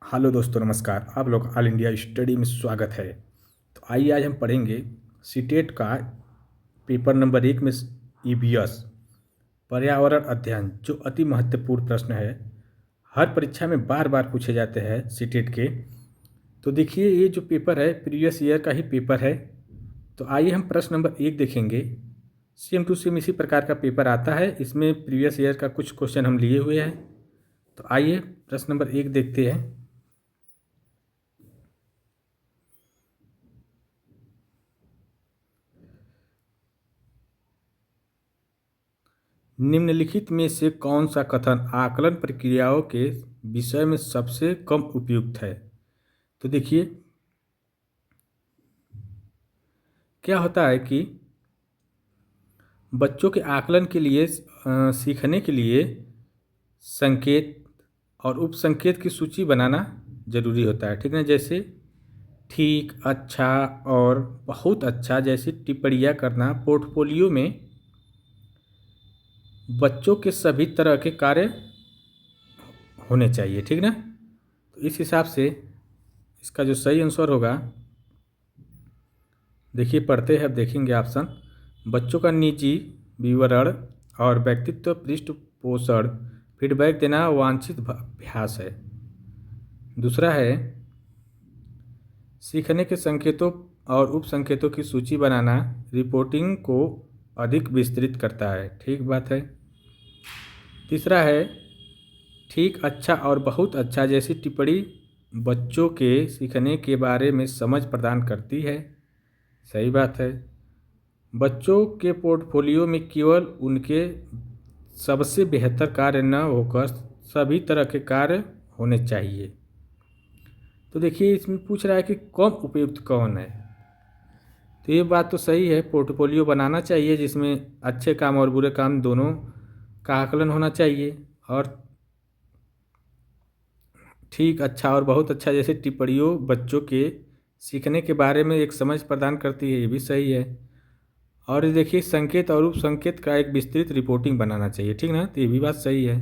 Hello दोस्तों, नमस्कार। आप लोग ऑल इंडिया स्टडी में स्वागत है। तो आइए आज हम पढ़ेंगे सीटेट का पेपर नंबर 1 में ईवीएस पर्यावरण अध्ययन, जो अति महत्वपूर्ण प्रश्न है। हर परीक्षा में बार बार पूछे जाते हैं सीटेट के। तो देखिए, ये जो पेपर है प्रीवियस ईयर का ही पेपर है। तो आइए हम प्रश्न नंबर 1 देखेंगे। सेम टू सेम इसी प्रकार का पेपर आता है। इसमें प्रीवियस ईयर का कुछ क्वेश्चन हम लिए हुए हैं। तो आइए प्रश्न नंबर 1 देखते हैं। निम्नलिखित में से कौन सा कथन आकलन प्रक्रियाओं के विषय में सबसे कम उपयुक्त है? तो देखिए, क्या होता है कि बच्चों के आकलन के लिए सीखने के लिए संकेत और उपसंकेत की सूची बनाना जरूरी होता है, ठीक है। जैसे ठीक, अच्छा और बहुत अच्छा जैसी टिप्पणियाँ करना पोर्टफोलियो में बच्चों के सभी तरह के कार्य होने चाहिए, ठीक ना। तो इस हिसाब से इसका जो सही आंसर होगा, देखिए पढ़ते हैं, अब देखेंगे ऑप्शन। बच्चों का निजी विवरण और व्यक्तित्व पृष्ठ पोषण फीडबैक देना वांछित अभ्यास है। दूसरा है सीखने के संकेतों और उपसंकेतों की सूची बनाना रिपोर्टिंग को अधिक विस्तृत करता है, ठीक बात है। तीसरा है ठीक, अच्छा और बहुत अच्छा जैसी टिप्पणी बच्चों के सीखने के बारे में समझ प्रदान करती है, सही बात है। बच्चों के पोर्टफोलियो में केवल उनके सबसे बेहतर कार्य न होकर सभी तरह के कार्य होने चाहिए। तो देखिए, इसमें पूछ रहा है कि कम उपयुक्त कौन है। तो ये बात तो सही है, पोर्टफोलियो बनाना चाहिए जिसमें अच्छे काम और बुरे काम दोनों का आकलन होना चाहिए। और ठीक, अच्छा और बहुत अच्छा जैसे टिप्पणियों बच्चों के सीखने के बारे में एक समझ प्रदान करती है, ये भी सही है। और ये देखिए, संकेत और उपसंकेत का एक विस्तृत रिपोर्टिंग बनाना चाहिए, ठीक ना। तो ये भी बात सही है।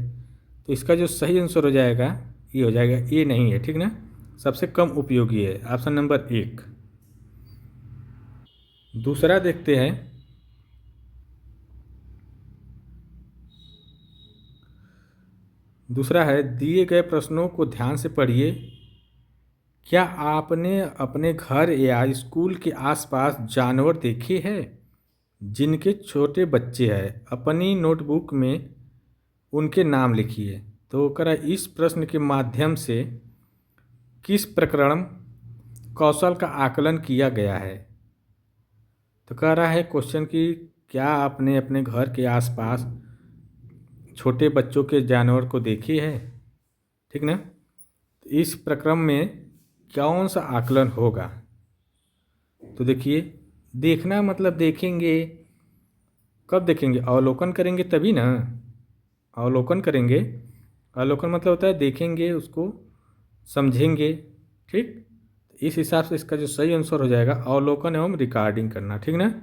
तो इसका जो सही आंसर हो जाएगा, ये हो जाएगा, ये नहीं है, ठीक ना। सबसे कम उपयोगी है ऑप्शन नंबर 1। दूसरा देखते हैं। दूसरा है दिए गए प्रश्नों को ध्यान से पढ़िए। क्या आपने अपने घर या स्कूल के आसपास जानवर देखे हैं जिनके छोटे बच्चे हैं? अपनी नोटबुक में उनके नाम लिखिए। तो करा इस प्रश्न के माध्यम से किस प्रकरण कौशल का आकलन किया गया है? तो कह रहा है क्वेश्चन कि क्या आपने अपने घर के आसपास छोटे बच्चों के जानवर को देखे है, ठीक ना। तो इस प्रक्रम में कौन सा आकलन होगा? तो देखिए, देखना मतलब देखेंगे, कब देखेंगे? अवलोकन करेंगे तभी ना। अवलोकन करेंगे, अवलोकन मतलब होता है देखेंगे, उसको समझेंगे, ठीक। इस हिसाब से इसका जो सही आंसर हो जाएगा अवलोकन एवं रिकॉर्डिंग करना, ठीक ना।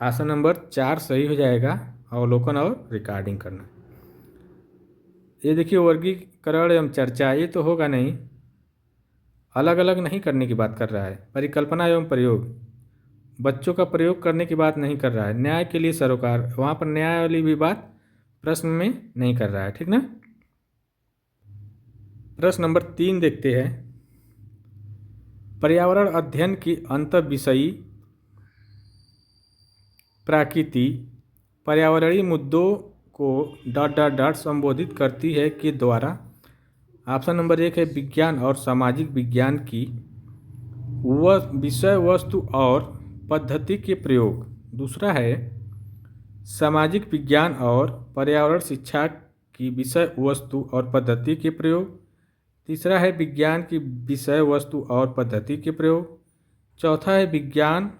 ऑप्शन नंबर 4 सही हो जाएगा, अवलोकन और रिकॉर्डिंग करना। ये देखिए, वर्गीकरण एवं चर्चा ये तो होगा नहीं, अलग अलग नहीं करने की बात कर रहा है। परिकल्पना एवं प्रयोग, बच्चों का प्रयोग करने की बात नहीं कर रहा है। न्याय के लिए सरोकार, वहाँ पर न्याय वाली भी बात प्रश्न में नहीं कर रहा है, ठीक ना। प्रश्न नंबर 3 देखते हैं। पर्यावरण अध्ययन की अंतःविषयी प्रकृति पर्यावरणीय मुद्दों को डॉट डॉट डॉट संबोधित करती है के द्वारा। ऑप्शन नंबर 1 है विज्ञान और सामाजिक विज्ञान की वह विषय वस्तु और पद्धति के प्रयोग। दूसरा है सामाजिक विज्ञान और पर्यावरण शिक्षा की विषय वस्तु और पद्धति के प्रयोग। तीसरा है विज्ञान की विषय वस्तु और पद्धति के प्रयोग। चौथा है विज्ञान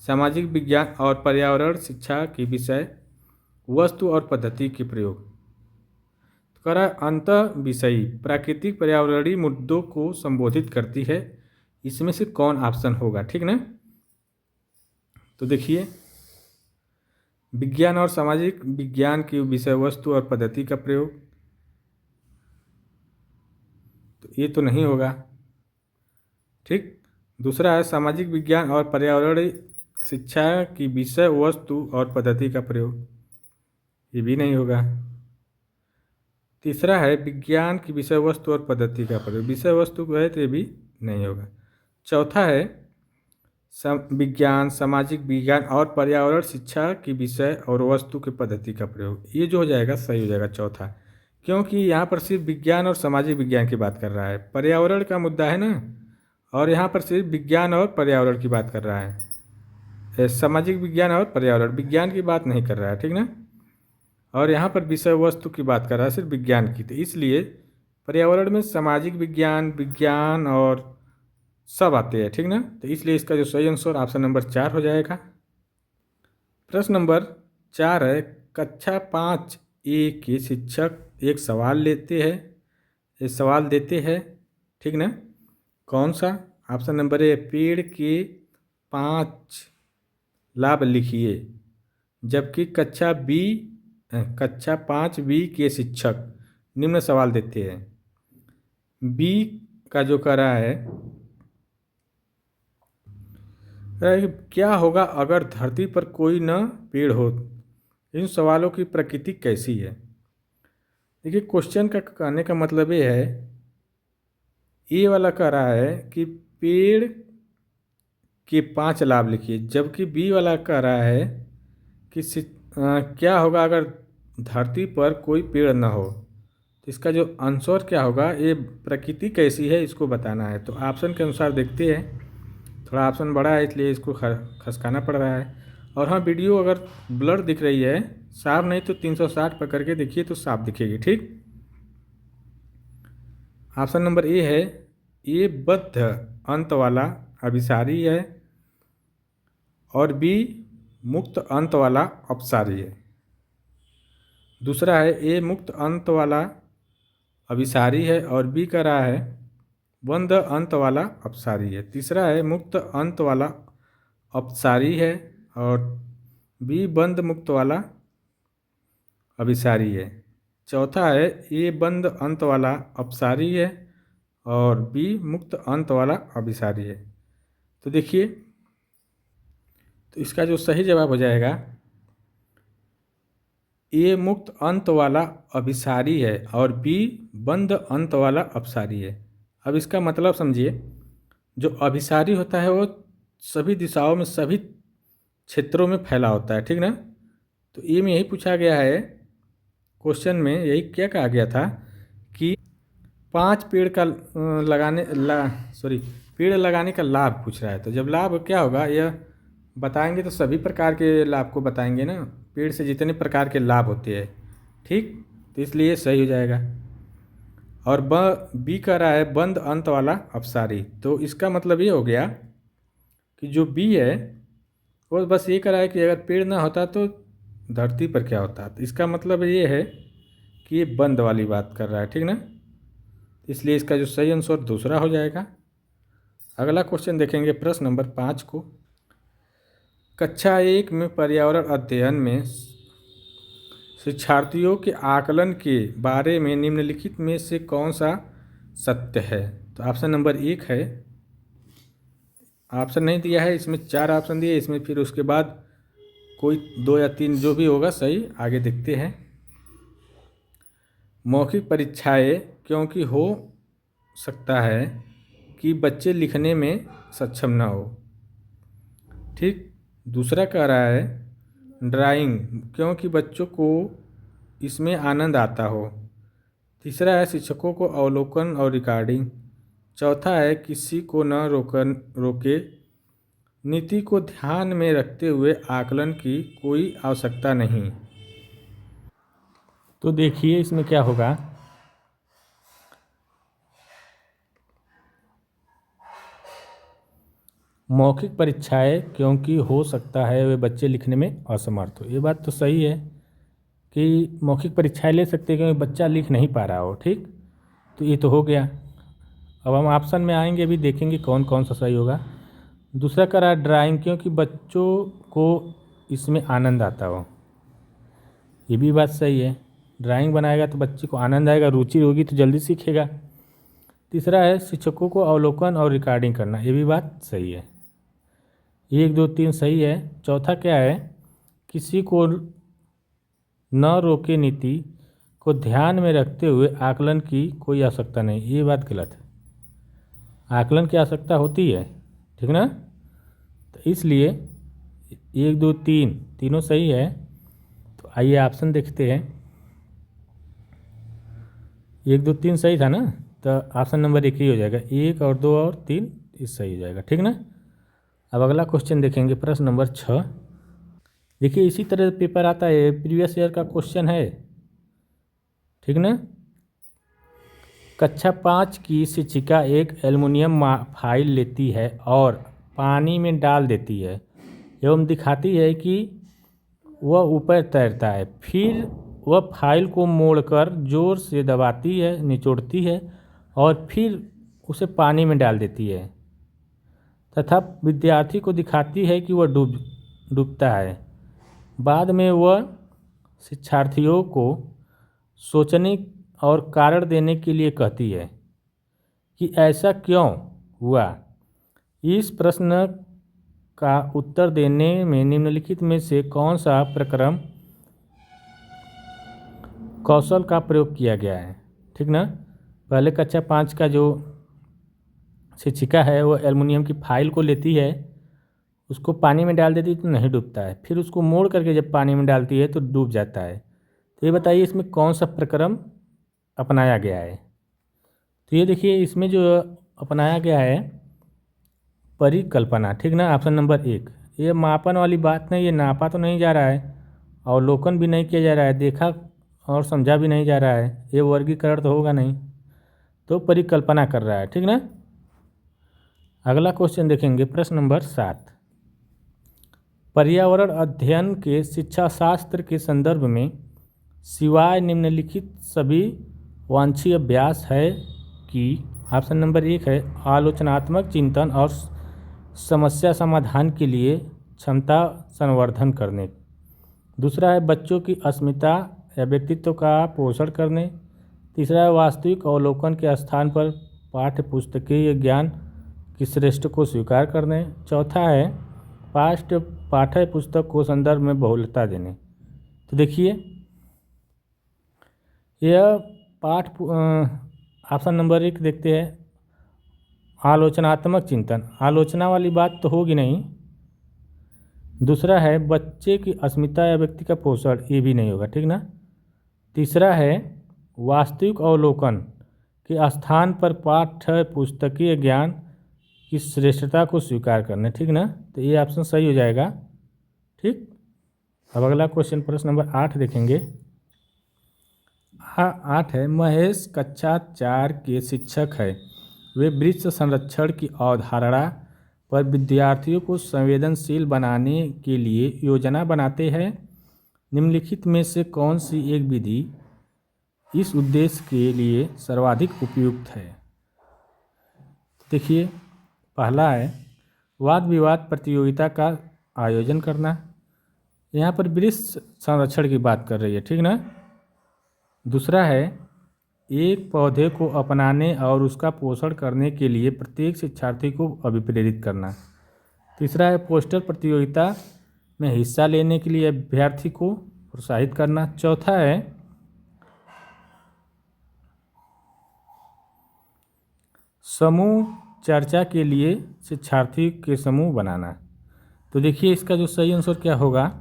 सामाजिक विज्ञान और पर्यावरण शिक्षा की विषय वस्तु और पद्धति के प्रयोग। करा अंतः विषयी प्राकृतिक पर्यावरणीय मुद्दों को संबोधित करती है, इसमें से कौन ऑप्शन होगा, ठीक ना। तो देखिए, विज्ञान और सामाजिक विज्ञान की विषय वस्तु और पद्धति का प्रयोग, तो ये तो नहीं होगा। ठीक। दूसरा है सामाजिक विज्ञान और पर्यावरण शिक्षा की विषय वस्तु और पद्धति का प्रयोग, ये भी नहीं होगा। तीसरा है विज्ञान की विषय वस्तु और पद्धति का प्रयोग, विषय वस्तु को है तो ये भी नहीं होगा। चौथा है विज्ञान सामाजिक विज्ञान और पर्यावरण शिक्षा की विषय और वस्तु की पद्धति का प्रयोग, ये जो हो जाएगा सही हो जाएगा चौथा, क्योंकि यहाँ पर सिर्फ विज्ञान और सामाजिक विज्ञान की बात कर रहा है, पर्यावरण का मुद्दा है ना, और यहाँ पर सिर्फ विज्ञान और पर्यावरण की बात कर रहा है, सामाजिक विज्ञान और पर्यावरण विज्ञान की बात नहीं कर रहा है, ठीक ना। और यहाँ पर विषय वस्तु की बात कर रहा है सिर्फ विज्ञान की, तो इसलिए पर्यावरण में सामाजिक विज्ञान विज्ञान और सब आते हैं, ठीक ना। तो इसलिए इसका जो सही आंसर ऑप्शन नंबर 4 हो जाएगा। प्रश्न नंबर 4 है कक्षा 5A के शिक्षक एक सवाल लेते हैं, एक सवाल देते हैं, ठीक ना। कौन सा? ऑप्शन नंबर ए पेड़ के 5 लाभ लिखिए, जबकि कक्षा 5B के शिक्षक निम्न सवाल देते हैं। बी का जो कह रहा है क्या होगा अगर धरती पर कोई न पेड़ हो, इन सवालों की प्रकृति कैसी है। देखिए क्वेश्चन का कहने का मतलब ये है, ये वाला कह रहा है कि पेड़ के 5 लाभ लिखिए, जबकि बी वाला कह रहा है कि क्या होगा अगर धरती पर कोई पेड़ न हो, तो इसका जो आंसर क्या होगा, ये प्रकृति कैसी है इसको बताना है। तो ऑप्शन के अनुसार देखते हैं, थोड़ा ऑप्शन बड़ा है इसलिए इसको खसकाना पड़ रहा है। और हाँ वीडियो अगर ब्लर दिख रही है, साफ नहीं तो 360 पर करके देखिए तो साफ दिखेगी, ठीक। ऑप्शन नंबर ए है, ये बद्ध अंत वाला अभिसारी है, और बी मुक्त अंत वाला अपसारी है। दूसरा है ए मुक्त अंत वाला अभिसारी है, और बी का रहा है बंद अंत वाला अपसारी है। तीसरा है मुक्त अंत वाला अपसारी है, और बी बंद मुक्त वाला अभिसारी है। चौथा है ए बंद अंत वाला अपसारी है, और बी मुक्त अंत वाला अभिसारी है। तो देखिए, तो इसका जो सही जवाब हो जाएगा ए मुक्त अंत वाला अभिसारी है, और बी बंद अंत वाला अपसारी है। अब इसका मतलब समझिए, जो अभिसारी होता है वो सभी दिशाओं में सभी क्षेत्रों में फैला होता है, ठीक ना। तो ये में यही पूछा गया है, क्वेश्चन में यही क्या कहा गया था कि 5 पेड़ का पेड़ लगाने का लाभ पूछ रहा है। तो जब लाभ क्या होगा यह बताएंगे तो सभी प्रकार के लाभ को बताएंगे ना, पेड़ से जितने प्रकार के लाभ होते हैं, ठीक। तो इसलिए सही हो जाएगा। और बी कह रहा है बंद अंत वाला अपसारी, तो इसका मतलब ये हो गया कि जो बी है वो बस ये कह रहा है कि अगर पेड़ ना होता तो धरती पर क्या होता। तो इसका मतलब ये है कि ये बंद वाली बात कर रहा है, ठीक ना। इसलिए इसका जो सही आंसर दूसरा हो जाएगा। अगला क्वेश्चन देखेंगे प्रश्न नंबर 5 को। कक्षा 1 में पर्यावरण अध्ययन में शिक्षार्थियों के आकलन के बारे में निम्नलिखित में से कौन सा सत्य है। तो ऑप्शन नंबर 1 है, ऑप्शन नहीं दिया है, इसमें 4 ऑप्शन दिए, इसमें फिर उसके बाद कोई 2 या 3 जो भी होगा सही, आगे देखते हैं। मौखिक परीक्षाएं क्योंकि हो सकता है कि बच्चे लिखने में सक्षम ना हो, ठीक। दूसरा कह रहा है ड्राइंग क्योंकि बच्चों को इसमें आनंद आता हो। तीसरा है शिक्षकों को अवलोकन और रिकॉर्डिंग। चौथा है किसी को न रोके, नीति को ध्यान में रखते हुए आकलन की कोई आवश्यकता नहीं। तो देखिए इसमें क्या होगा, मौखिक परीक्षाएं क्योंकि हो सकता है वे बच्चे लिखने में असमर्थ हो। ये बात तो सही है कि मौखिक परीक्षाएं ले सकते हैं क्योंकि बच्चा लिख नहीं पा रहा हो, ठीक। तो ये तो हो गया। अब हम ऑप्शन में आएंगे, भी देखेंगे कौन कौन सा सही होगा। दूसरा कह रहा है ड्राइंग क्योंकि बच्चों को इसमें आनंद आता हो। ये भी बात सही है, ड्राइंग बनाएगा तो बच्चे को आनंद आएगा, रुचि होगी तो जल्दी सीखेगा। तीसरा है शिक्षकों को अवलोकन और रिकॉर्डिंग करना, ये भी बात सही है। 1 2 3 सही है। चौथा क्या है, किसी को न रोके नीति को ध्यान में रखते हुए आकलन की कोई आवश्यकता नहीं, ये बात गलत है। आकलन की आवश्यकता होती है, ठीक ना। तो इसलिए 1 2 3 तीनों सही है। तो आइए ऑप्शन देखते हैं। 1 2 3 सही था ना, तो ऑप्शन नंबर 1 ही हो जाएगा। 1 और 2 और 3 ये सही हो जाएगा, ठीक ना। अब अगला क्वेश्चन देखेंगे, प्रश्न नंबर 6। देखिए इसी तरह पेपर आता है, प्रीवियस ईयर का क्वेश्चन है, ठीक ना। कक्षा 5 की शिक्षिका एक एल्युमिनियम फाइल लेती है और पानी में डाल देती है एवं दिखाती है कि वह ऊपर तैरता है। फिर वह फाइल को मोड़कर जोर से दबाती है, निचोड़ती है और फिर उसे पानी में डाल देती है तथा विद्यार्थी को दिखाती है कि वह डूबता है। बाद में वह शिक्षार्थियों को सोचने और कारण देने के लिए कहती है कि ऐसा क्यों हुआ। इस प्रश्न का उत्तर देने में निम्नलिखित में से कौन सा प्रक्रम कौशल का प्रयोग किया गया है, ठीक ना। पहले कक्षा 5 का जो शिक्षिका है वो एल्युमिनियम की फाइल को लेती है, उसको पानी में डाल देती है तो नहीं डूबता है, फिर उसको मोड़ करके जब पानी में डालती है तो डूब जाता है। तो ये बताइए इसमें कौन सा प्रक्रम अपनाया गया है। तो ये देखिए इसमें जो अपनाया गया है परिकल्पना, ठीक ना, ऑप्शन नंबर 1। ये मापन वाली बात नहीं, ये नापा तो नहीं जा रहा है, अवलोकन भी नहीं किया जा रहा है, देखा और समझा भी नहीं जा रहा है, ये वर्गीकरण तो होगा नहीं, तो परिकल्पना कर रहा है, ठीक ना। अगला क्वेश्चन देखेंगे, प्रश्न नंबर 7। पर्यावरण अध्ययन के शिक्षा शास्त्र के संदर्भ में सिवाय निम्नलिखित सभी वांछनीय अभ्यास है कि ऑप्शन नंबर 1 है आलोचनात्मक चिंतन और समस्या समाधान के लिए क्षमता संवर्धन करने। दूसरा है बच्चों की अस्मिता या व्यक्तित्व का पोषण करने। तीसरा है वास्तविक अवलोकन के स्थान पर पाठ्य पुस्तकीय ज्ञान की श्रेष्ठ को स्वीकार करने। चौथा है पाठ्य पुस्तक को संदर्भ में बहुलता देने। तो देखिए यह ऑप्शन नंबर 1 देखते हैं, आलोचनात्मक चिंतन, आलोचना वाली बात तो होगी नहीं। दूसरा है बच्चे की अस्मिता या व्यक्ति का पोषण, ये भी नहीं होगा, ठीक ना। तीसरा है वास्तविक अवलोकन के स्थान पर पाठ्य पुस्तकीय ज्ञान की श्रेष्ठता को स्वीकार करना, ठीक ना। तो ये ऑप्शन सही हो जाएगा, ठीक। अब अगला क्वेश्चन प्रश्न नंबर 8 देखेंगे। 8 है महेश कक्षा 4 के शिक्षक है, वे वृक्ष संरक्षण की अवधारणा पर विद्यार्थियों को संवेदनशील बनाने के लिए योजना बनाते हैं। निम्नलिखित में से कौन सी एक विधि इस उद्देश्य के लिए सर्वाधिक उपयुक्त है। देखिए पहला है वाद विवाद प्रतियोगिता का आयोजन करना, यहाँ पर वृक्ष संरक्षण की बात कर रही है, ठीक ना। दूसरा है एक पौधे को अपनाने और उसका पोषण करने के लिए प्रत्येक शिक्षार्थी को अभिप्रेरित करना। तीसरा है पोस्टर प्रतियोगिता में हिस्सा लेने के लिए अभ्यर्थी को प्रोत्साहित करना। चौथा है समूह चर्चा के लिए शिक्षार्थी के समूह बनाना। तो देखिए इसका जो सही आंसर क्या होगा,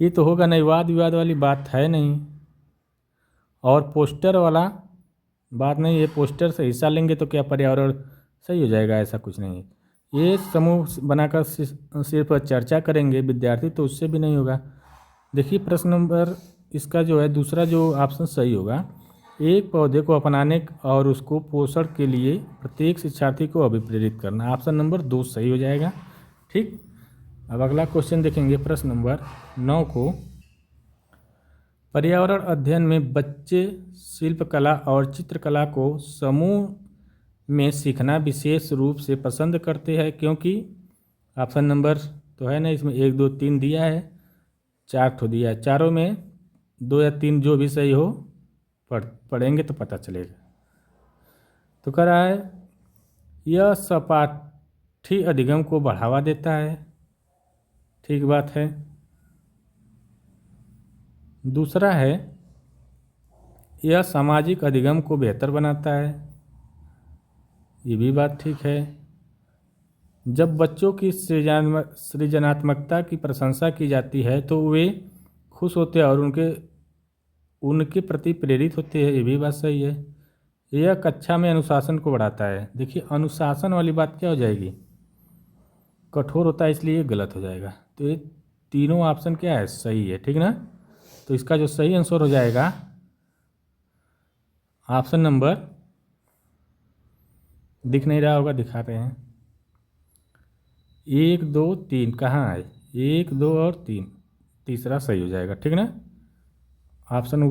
ये तो होगा नहीं, वाद विवाद वाली बात है नहीं, और पोस्टर वाला बात नहीं है, पोस्टर से हिस्सा लेंगे तो क्या पर्यावरण सही हो जाएगा, ऐसा कुछ नहीं। ये समूह बनाकर सिर्फ चर्चा करेंगे विद्यार्थी तो उससे भी नहीं होगा। देखिए प्रश्न नंबर इसका जो है दूसरा जो ऑप्शन सही होगा, एक पौधे को अपनाने और उसको पोषण के लिए प्रत्येक शिक्षार्थी को अभिप्रेरित करना, ऑप्शन नंबर 2 सही हो जाएगा, ठीक। अब अगला क्वेश्चन देखेंगे प्रश्न नंबर 9 को। पर्यावरण अध्ययन में बच्चे शिल्पकला और चित्रकला को समूह में सीखना विशेष रूप से पसंद करते हैं क्योंकि ऑप्शन नंबर तो है ना, इसमें 1 2 3 दिया है, 4 ठो दिया है, चारों में 2 या 3 जो भी सही हो पढ़ेंगे तो पता चलेगा। तो कह रहा है यह सपाठी अधिगम को बढ़ावा देता है, ठीक बात है। दूसरा है यह सामाजिक अधिगम को बेहतर बनाता है, ये भी बात ठीक है। जब बच्चों की सृजनात्मकता की प्रशंसा की जाती है तो वे खुश होते हैं और उनके उनके प्रति प्रेरित होते हैं, ये भी बात सही है। यह कक्षा में अनुशासन को बढ़ाता है। देखिए अनुशासन वाली बात क्या हो जाएगी, कठोर होता है, इसलिए गलत हो जाएगा। तो ये तीनों ऑप्शन क्या है, सही है, ठीक ना। तो इसका जो सही आंसर हो जाएगा ऑप्शन नंबर, दिख नहीं रहा होगा, दिखा रहे हैं, 1 2 3 कहाँ है, 1 2 और 3, तीसरा सही हो जाएगा, ठीक ना। ऑप्शन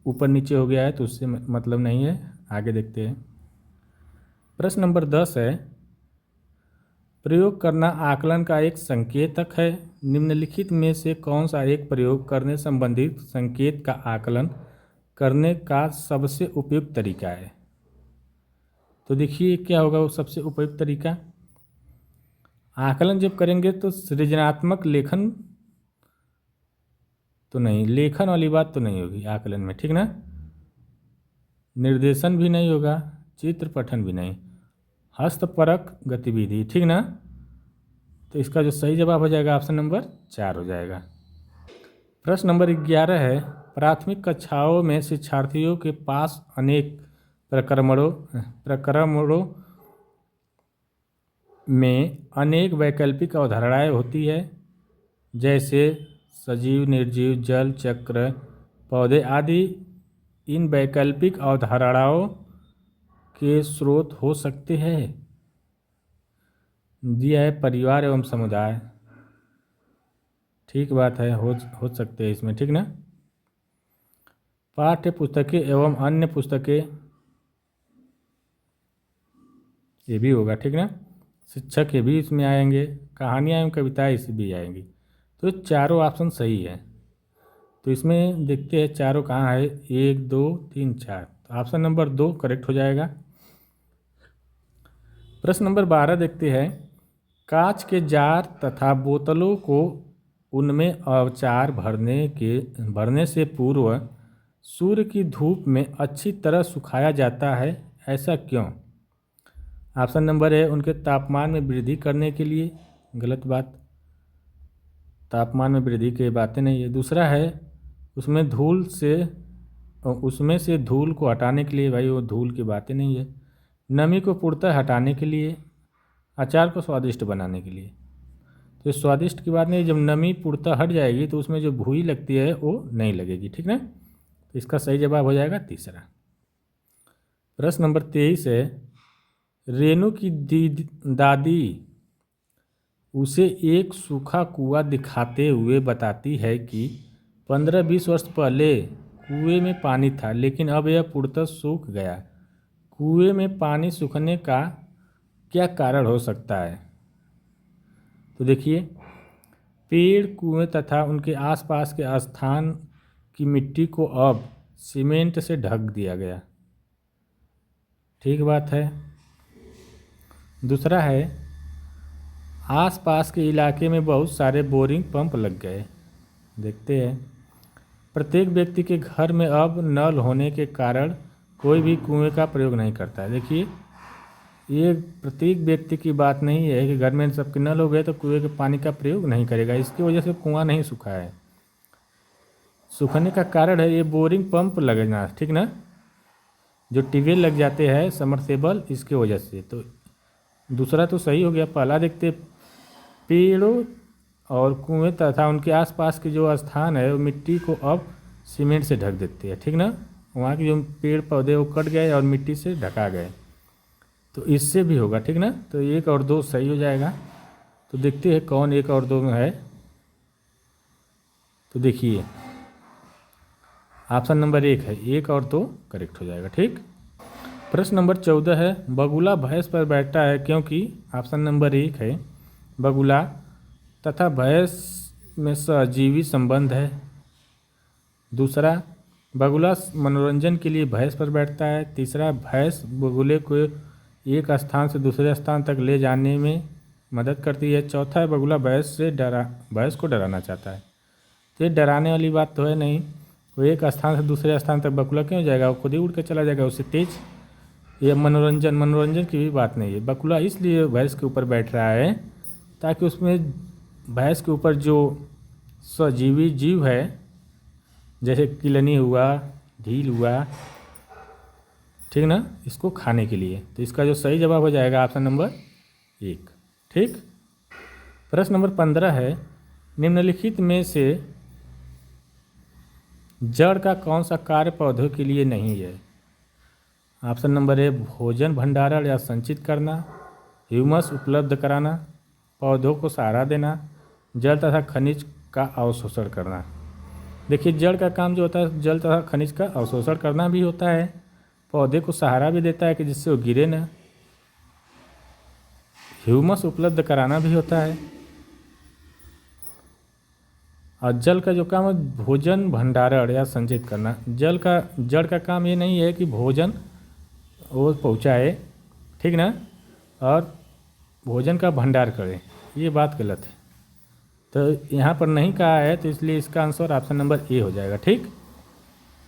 ऊपर नीचे हो गया है तो उससे मतलब नहीं है। आगे देखते हैं। प्रश्न नंबर 10 है, प्रयोग करना आकलन का एक संकेतक है। निम्नलिखित में से कौन सा एक प्रयोग करने संबंधित संकेत का आकलन करने का सबसे उपयुक्त तरीका है। तो देखिए क्या होगा वो सबसे उपयुक्त तरीका। आकलन जब करेंगे तो सृजनात्मक लेखन तो नहीं, लेखन वाली बात तो नहीं होगी आकलन में, ठीक ना। निर्देशन भी नहीं होगा, चित्र पठन भी नहीं, हस्तपरक गतिविधि, ठीक ना। तो इसका जो सही जवाब हो जाएगा ऑप्शन नंबर 4 हो जाएगा। प्रश्न नंबर 11 है, प्राथमिक कक्षाओं में शिक्षार्थियों के पास अनेक प्रक्रमणों में अनेक वैकल्पिक अवधारणाएं होती है, जैसे सजीव, निर्जीव, जल चक्र, पौधे आदि। इन वैकल्पिक अवधारणाओं के स्रोत हो सकते हैं। दिया है परिवार एवं समुदाय, ठीक बात है, हो सकते हैं इसमें, ठीक ना। पाठ्य पुस्तकें एवं अन्य पुस्तकें, ये भी होगा, ठीक ना। शिक्षक ये भी इसमें आएंगे, कहानियाँ एवं कविताएँ इसी भी आएंगी। तो चारों ऑप्शन सही है। तो इसमें देखते हैं चारों कहाँ है, 1 2 3 4। तो ऑप्शन नंबर 2 करेक्ट हो जाएगा। प्रश्न नंबर 12 देखते हैं, कांच के जार तथा बोतलों को उनमें अचार भरने से पूर्व सूर्य की धूप में अच्छी तरह सुखाया जाता है, ऐसा क्यों। ऑप्शन नंबर है उनके तापमान में वृद्धि करने के लिए, गलत बात, तापमान में वृद्धि की बातें नहीं है। दूसरा है उसमें से धूल को हटाने के लिए, भाई वो धूल की बातें नहीं है। नमी को पूर्णतः हटाने के लिए, अचार को स्वादिष्ट बनाने के लिए। तो ये स्वादिष्ट की बात नहीं, जब नमी पूर्णतः हट जाएगी तो उसमें जो भूई लगती है वो नहीं लगेगी, ठीक ना। तो इसका सही जवाब हो जाएगा तीसरा। प्रश्न नंबर 23 है, रेणु की दादी उसे एक सूखा कुआं दिखाते हुए बताती है कि 15-20 वर्ष पहले कुएं में पानी था, लेकिन अब यह पूर्णतः सूख गया। कुएं में पानी सूखने का क्या कारण हो सकता है। तो देखिए, पेड़, कुएं तथा उनके आसपास के स्थान की मिट्टी को अब सीमेंट से ढक दिया गया, ठीक बात है। दूसरा है, आसपास के इलाके में बहुत सारे बोरिंग पंप लग गए। देखते हैं, प्रत्येक व्यक्ति के घर में अब नल होने के कारण कोई भी कुएं का प्रयोग नहीं करता है। देखिए, ये प्रत्येक व्यक्ति की बात नहीं है कि घर में सबके नल हो गए तो कुएं के पानी का प्रयोग नहीं करेगा, इसकी वजह से कुआं नहीं सूखा है। सूखने का कारण है ये बोरिंग पंप लगना, ठीक ना, जो ट्यूबवेल लग जाते हैं समरसेबल, इसके वजह से। तो दूसरा तो सही हो गया। पहला देखते, पेड़ों और कुएं तथा उनके आसपास के जो स्थान है वो मिट्टी को अब सीमेंट से ढक देते हैं, ठीक ना। वहाँ के जो पेड़ पौधे वो कट गए और मिट्टी से ढका गए, तो इससे भी होगा, ठीक ना। तो 1 और 2 सही हो जाएगा। तो देखते हैं कौन 1 और 2 में है। तो देखिए ऑप्शन नंबर 1 है, 1 और 2 करेक्ट हो जाएगा, ठीक। प्रश्न नंबर 14 है, बगुला भैंस पर बैठता है क्योंकि ऑप्शन नंबर 1 है, बगुला तथा भैंस में सहजीवी संबंध है। दूसरा, बगुला मनोरंजन के लिए भैंस पर बैठता है। तीसरा, भैंस बगुले को एक स्थान से दूसरे स्थान तक ले जाने में मदद करती है। चौथा है, बगुला भैंस को डराना चाहता है। तो ये डराने वाली बात तो है नहीं, वो एक स्थान से दूसरे स्थान तक बगुला क्यों जाएगा, वो खुद ही उड़ के चला जाएगा उससे तेज। ये मनोरंजन की भी बात नहीं है। बगुला इसलिए भैंस के ऊपर बैठ रहा है ताकि उसमें भैंस के ऊपर जो सजीवी जीव है, जैसे किलनी हुआ, ढील हुआ, ठीक ना, इसको खाने के लिए। तो इसका जो सही जवाब हो जाएगा ऑप्शन नंबर 1। ठीक। प्रश्न नंबर 15 है, निम्नलिखित में से जड़ का कौन सा कार्य पौधों के लिए नहीं है। ऑप्शन नंबर ए, भोजन भंडारण या संचित करना, ह्यूमस उपलब्ध कराना, पौधों को सहारा देना, जल तथा खनिज का अवशोषण करना। देखिए, जड़ का काम जो होता है जल तथा खनिज का अवशोषण करना भी होता है, पौधे को सहारा भी देता है कि जिससे वो गिरे ना, ह्यूमस उपलब्ध कराना भी होता है, और जल का जो काम है भोजन भंडारण या संचित करना। जड़ का काम ये नहीं है कि भोजन वो पहुँचाए, ठीक ना, और भोजन का भंडार करे, ये बात गलत है। तो यहाँ पर नहीं कहा है, तो इसलिए इसका आंसर ऑप्शन नंबर ए हो जाएगा। ठीक।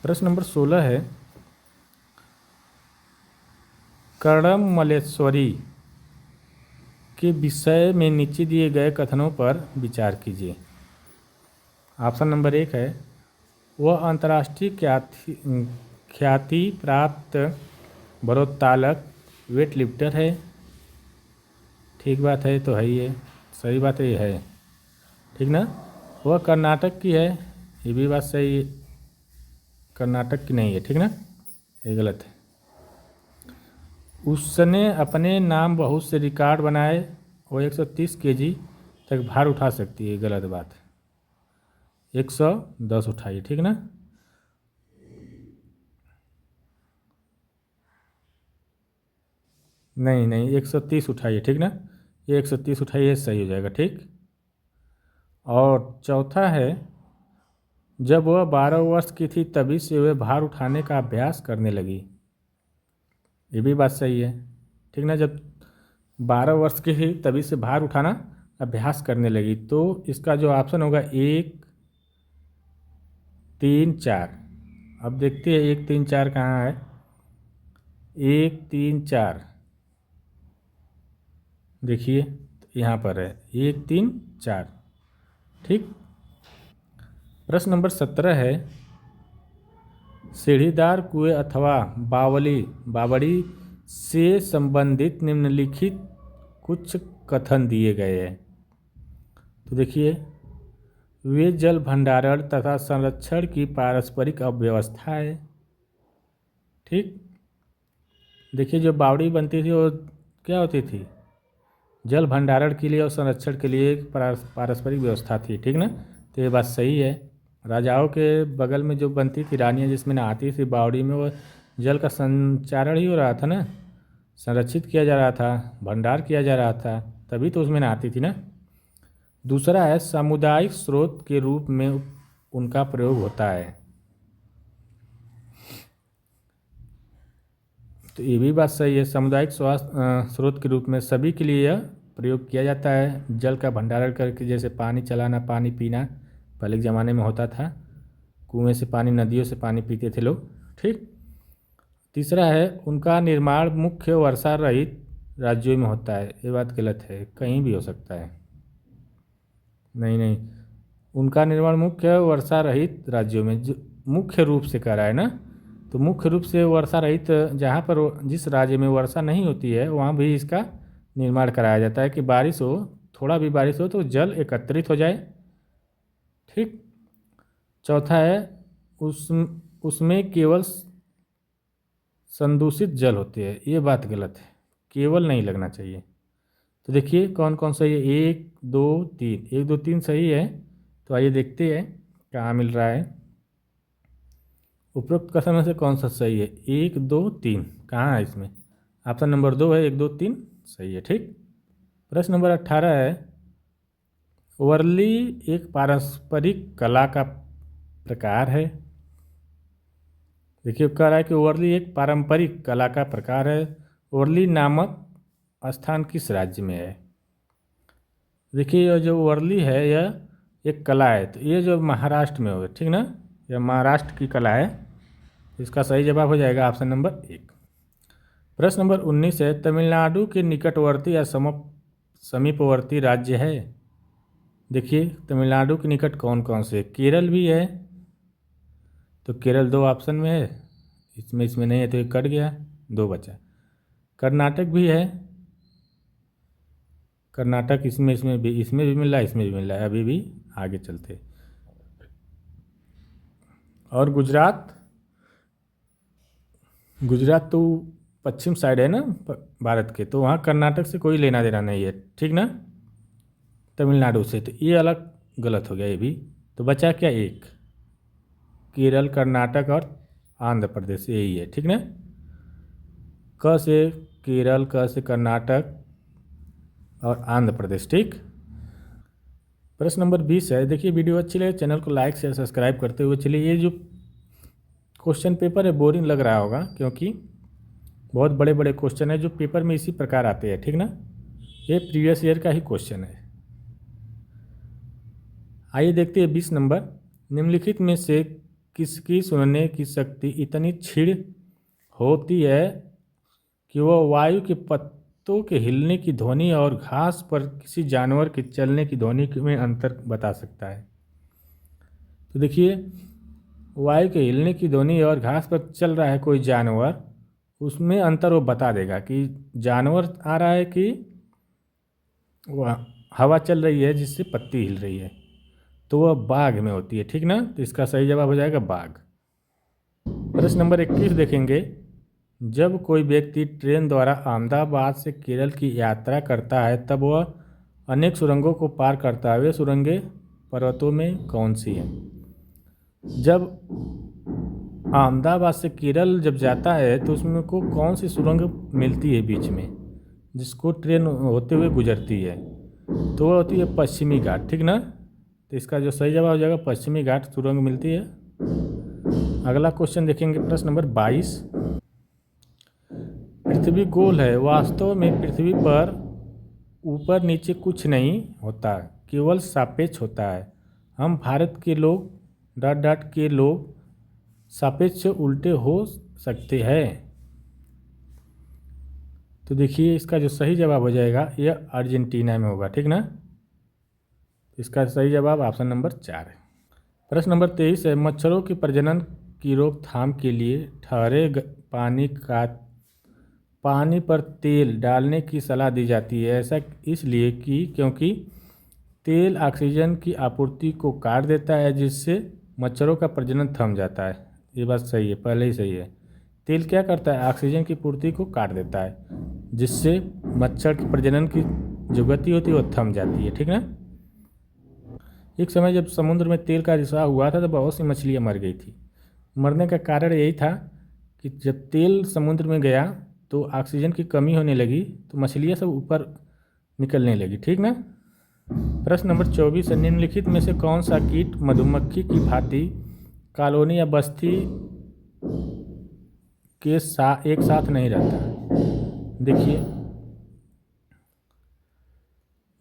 प्रश्न नंबर 16 है, कर्णम मल्लेश्वरी के विषय में नीचे दिए गए कथनों पर विचार कीजिए। ऑप्शन नंबर 1 है, वह अंतर्राष्ट्रीय ख्याति प्राप्त भारोत्तोलक वेट लिफ्टर है। ठीक बात है, तो है ही है, सही बात है, ये है, ठीक ना। वह कर्नाटक की है, ये भी बात सही है, कर्नाटक की नहीं है, ठीक ना, ये गलत है। उसने अपने नाम बहुत से रिकॉर्ड बनाए, वो 130 केजी तक भार उठा सकती है, गलत बात है, 110 उठाइए, ठीक ना। नहीं नहीं, 130 उठाइए, ठीक ना, ये 130 उठाइए, सही हो जाएगा। ठीक। और चौथा है, जब वह 12 वर्ष की थी तभी से वह भार उठाने का अभ्यास करने लगी, ये भी बात सही है, ठीक ना। जब 12 वर्ष की थी तभी से भार उठाना अभ्यास करने लगी, तो इसका जो ऑप्शन होगा 1, 3, 4। अब देखते हैं 1, 3, 4 कहाँ है। 1, 3, 4 देखिए यहाँ पर है, 1, 3, 4। ठीक। प्रश्न नंबर 17 है, सीढ़ीदार कुएं अथवा बावड़ी से संबंधित निम्नलिखित कुछ कथन दिए गए हैं। तो देखिए, वे जल भंडारण तथा संरक्षण की पारस्परिक अव्यवस्था है। ठीक। देखिए, जो बावड़ी बनती थी वो क्या होती थी, जल भंडारण के लिए और संरक्षण के लिए एक पारस्परिक व्यवस्था थी, ठीक ना। तो ये बात सही है। राजाओं के बगल में जो बनती थी रानियाँ, जिसमें नहाती थी बावड़ी में, वो जल का संचारण ही हो रहा था ना, संरक्षित किया जा रहा था, भंडार किया जा रहा था, तभी तो उसमें नहाती थी ना। दूसरा है, सामुदायिक स्रोत के रूप में उनका प्रयोग होता है, तो ये भी बात सही है। सामुदायिक स्रोत के रूप में सभी के लिए यह प्रयोग किया जाता है, जल का भंडारण करके, जैसे पानी चलाना, पानी पीना पहले के ज़माने में होता था, कुएं से पानी, नदियों से पानी पीते थे लोग। ठीक। तीसरा है, उनका निर्माण मुख्य वर्षा रहित राज्यों में होता है, ये बात गलत है, कहीं भी हो सकता है। नहीं नहीं, उनका निर्माण मुख्य वर्षा रहित राज्यों में, जो मुख्य रूप से कर रहा है ना, तो मुख्य रूप से वर्षा रहित, जहाँ पर जिस राज्य में वर्षा नहीं होती है वहाँ भी इसका निर्माण कराया जाता है कि बारिश हो, थोड़ा भी बारिश हो तो जल एकत्रित हो जाए। ठीक। चौथा है, उसमें केवल संदूषित जल होते हैं, ये बात गलत है, केवल नहीं लगना चाहिए। तो देखिए कौन कौन सही है, 1, 2, 3, 1, 2, 3 सही है। तो आइए देखते हैं कहाँ मिल रहा है। उपरोक्त कथन में से कौन सा सही है, 1, 2, 3 कहाँ है इसमें, ऑप्शन नंबर 2 है, 1, 2, 3 सही है। ठीक। प्रश्न नंबर 18 है, वर्ली एक पारंपरिक कला का प्रकार है। देखिए कह रहा है कि वर्ली एक पारंपरिक कला का प्रकार है। वर्ली नामक स्थान किस राज्य में है? देखिए यह जो वर्ली है यह एक कला है, तो ये जो महाराष्ट्र में होगा, ठीक ना, यह महाराष्ट्र की कला है। इसका सही जवाब हो जाएगा ऑप्शन नंबर 1। प्रश्न नंबर 19 है, तमिलनाडु के निकटवर्ती या समीपवर्ती राज्य है। देखिए तमिलनाडु के निकट कौन कौन से? केरल भी है, तो केरल 2 ऑप्शन में है, इसमें नहीं है तो एक कट गया, 2 बचा। कर्नाटक भी है, कर्नाटक इसमें भी मिल रहा है, इसमें भी मिल रहा है, अभी भी आगे चलते। और गुजरात तो पश्चिम साइड है ना भारत के, तो वहाँ कर्नाटक से कोई लेना देना नहीं है, ठीक ना, तमिलनाडु से, तो ये अलग गलत हो गया ये भी। तो बचा क्या? एक, केरल, कर्नाटक और आंध्र प्रदेश, यही है, ठीक ना। क से केरल, क से कर्नाटक और आंध्र प्रदेश, ठीक। प्रश्न नंबर 20 है, देखिए वीडियो अच्छी लगे चैनल को लाइक शेयर सब्सक्राइब करते हुए चलिए। ये जो क्वेश्चन पेपर है बोरिंग लग रहा होगा, क्योंकि बहुत बड़े बड़े क्वेश्चन है जो पेपर में इसी प्रकार आते हैं, ठीक ना। ये प्रीवियस ईयर का ही क्वेश्चन है। आइए देखते हैं 20 नंबर, निम्नलिखित में से किसकी सुनने की शक्ति इतनी क्षीण होती है कि वह वायु के पत्तों के हिलने की ध्वनि और घास पर किसी जानवर के चलने की ध्वनि में अंतर बता सकता है। तो देखिए वायु के हिलने की ध्वनि और घास पर चल रहा है कोई जानवर, उसमें अंतर वो बता देगा कि जानवर आ रहा है कि वह हवा चल रही है जिससे पत्ती हिल रही है, तो वह बाघ में होती है, ठीक ना। तो इसका सही जवाब हो जाएगा बाघ। प्रश्न नंबर 21 देखेंगे, जब कोई व्यक्ति ट्रेन द्वारा अहमदाबाद से केरल की यात्रा करता है तब वह अनेक सुरंगों को पार करता है, वे सुरंगें पर्वतों में कौन सी हैं? जब अहमदाबाद से केरल जब जाता है तो उसमें को कौन सी सुरंग मिलती है बीच में, जिसको ट्रेन होते हुए गुजरती है? तो वह होती है पश्चिमी घाट, ठीक ना। तो इसका जो सही जवाब हो जाएगा पश्चिमी घाट सुरंग मिलती है। अगला क्वेश्चन देखेंगे, प्रश्न नंबर 22, पृथ्वी गोल है, वास्तव में पृथ्वी पर ऊपर नीचे कुछ नहीं होता, केवल सापेक्ष होता है। हम भारत के लोग डॉट के लोग सापेक्ष से उल्टे हो सकते हैं। तो देखिए इसका जो सही जवाब हो जाएगा यह अर्जेंटीना में होगा, ठीक ना। इसका सही जवाब ऑप्शन नंबर 4 है। प्रश्न नंबर 23 है, मच्छरों के प्रजनन की रोकथाम के लिए ठहरे पानी पर तेल डालने की सलाह दी जाती है, ऐसा इसलिए कि क्योंकि तेल ऑक्सीजन की आपूर्ति को काट देता है जिससे मच्छरों का प्रजनन थम जाता है। ये बात सही है, पहले ही सही है। तेल क्या करता है? ऑक्सीजन की पूर्ति को काट देता है जिससे मच्छर के प्रजनन की जो गति होती है वो थम जाती है, ठीक ना। एक समय जब समुद्र में तेल का रिसाव हुआ था तो बहुत सी मछलियाँ मर गई थी। मरने का कारण यही था कि जब तेल समुद्र में गया तो ऑक्सीजन की कमी होने लगी, तो मछलियाँ सब ऊपर निकलने लगी, ठीक ना। प्रश्न नंबर 24 है, निम्नलिखित में से कौन सा कीट मधुमक्खी की भांति कॉलोनी या बस्ती के एक साथ नहीं रहता? देखिए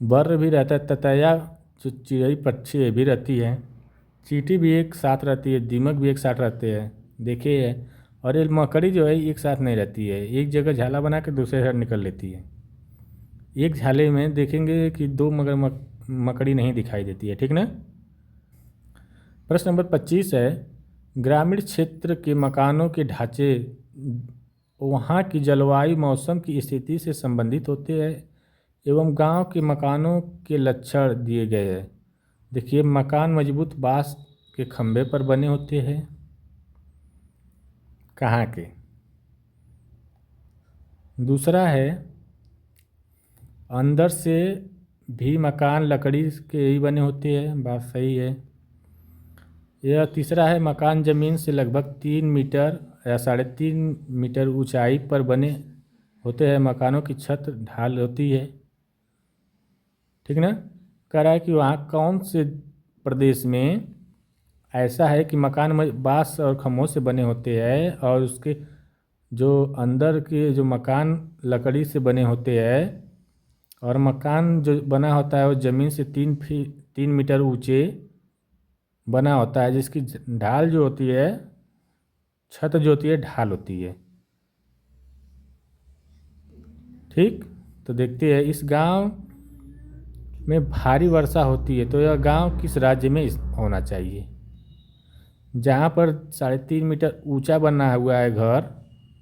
बर्र भी रहता है, ततैया जो चिड़ई पक्षी भी रहती है, चींटी भी एक साथ रहती है, दीमक भी एक साथ रहते हैं, देखिए। और ये मकड़ी जो है एक साथ नहीं रहती है, एक जगह झाला बना के दूसरे साइड निकल लेती है। एक झाले में देखेंगे कि 2 मगर मकड़ी नहीं दिखाई देती है, ठीक ना। प्रश्न नंबर 25 है, ग्रामीण क्षेत्र के मकानों के ढांचे वहाँ की जलवायु मौसम की स्थिति से संबंधित होते हैं एवं गांव के मकानों के लक्षण दिए गए हैं। देखिए मकान मजबूत बांस के खंभे पर बने होते हैं, कहाँ के? दूसरा है अंदर से भी मकान लकड़ी के ही बने होते हैं, बात सही है। यह तीसरा है मकान ज़मीन से लगभग 3 मीटर या 3.5 मीटर ऊंचाई पर बने होते हैं, मकानों की छत ढाल होती है, ठीक ना। कह रहा है कि वहाँ कौन से प्रदेश में ऐसा है कि मकान बांस और खम्भों से बने होते हैं और उसके जो अंदर के जो मकान लकड़ी से बने होते हैं और मकान जो बना होता है वो ज़मीन से 3 मीटर ऊंचे बना होता है, जिसकी ढाल जो होती है, छत जो होती है ढाल होती है। ठीक, तो देखते हैं इस गांव में भारी वर्षा होती है तो यह गांव किस राज्य में होना चाहिए। जहाँ पर 3.5 मीटर ऊंचा बना हुआ है घर,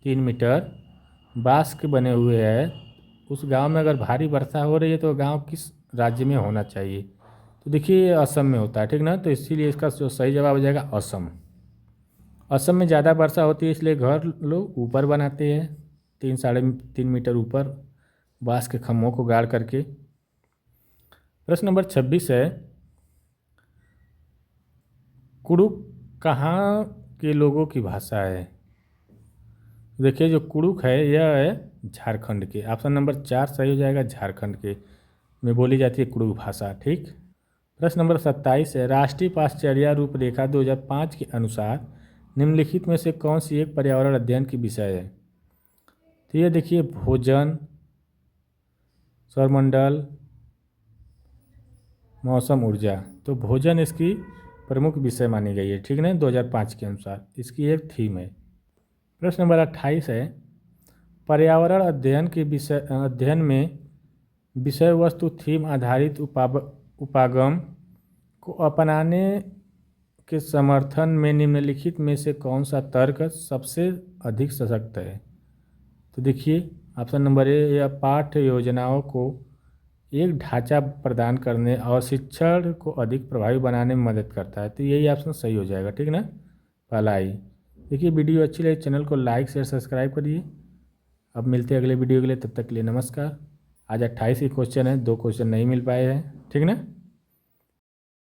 3 मीटर बांस के बने हुए हैं, उस गांव में अगर भारी वर्षा हो रही है तो गांव किस राज्य में होना चाहिए। तो देखिए ये असम में होता है, ठीक ना। तो इसीलिए इसका जो सही जवाब हो जाएगा असम। असम में ज़्यादा वर्षा होती है इसलिए घर लोग ऊपर बनाते हैं, 3 साढ़े 3 मीटर ऊपर बांस के खम्भों को गाड़ करके। प्रश्न नंबर 26 है, कुड़ुक कहाँ के लोगों की भाषा है। देखिए जो कुड़ुक है यह है झारखंड के। ऑप्शन नंबर 4 सही हो जाएगा, झारखंड के में बोली जाती है कुड़ुक भाषा। ठीक, प्रश्न नंबर 27 है, राष्ट्रीय पारिचर्या रूपरेखा 2005 के अनुसार निम्नलिखित में से कौन सी एक पर्यावरण अध्ययन की विषय है। तो ये देखिए भोजन, सौरमंडल, मौसम, ऊर्जा। तो भोजन इसकी प्रमुख विषय मानी गई है, ठीक ना, 2005 के अनुसार इसकी एक थीम है। प्रश्न नंबर 28 है, पर्यावरण अध्ययन के अध्ययन में विषय वस्तु थीम आधारित उपागम को अपनाने के समर्थन में निम्नलिखित में से कौन सा तर्क सबसे अधिक सशक्त है। तो देखिए ऑप्शन नंबर ए, यह पाठ्य योजनाओं को एक ढांचा प्रदान करने और शिक्षण को अधिक प्रभावी बनाने में मदद करता है। तो यही ऑप्शन सही हो जाएगा, ठीक ना, पहला ही। देखिए वीडियो अच्छी लगे चैनल को लाइक शेयर सब्सक्राइब करिए। अब मिलते हैं अगले वीडियो के लिए, तब तक के लिए नमस्कार। आज 28 ही क्वेश्चन है, 2 क्वेश्चन नहीं मिल पाए हैं, ठीक ना।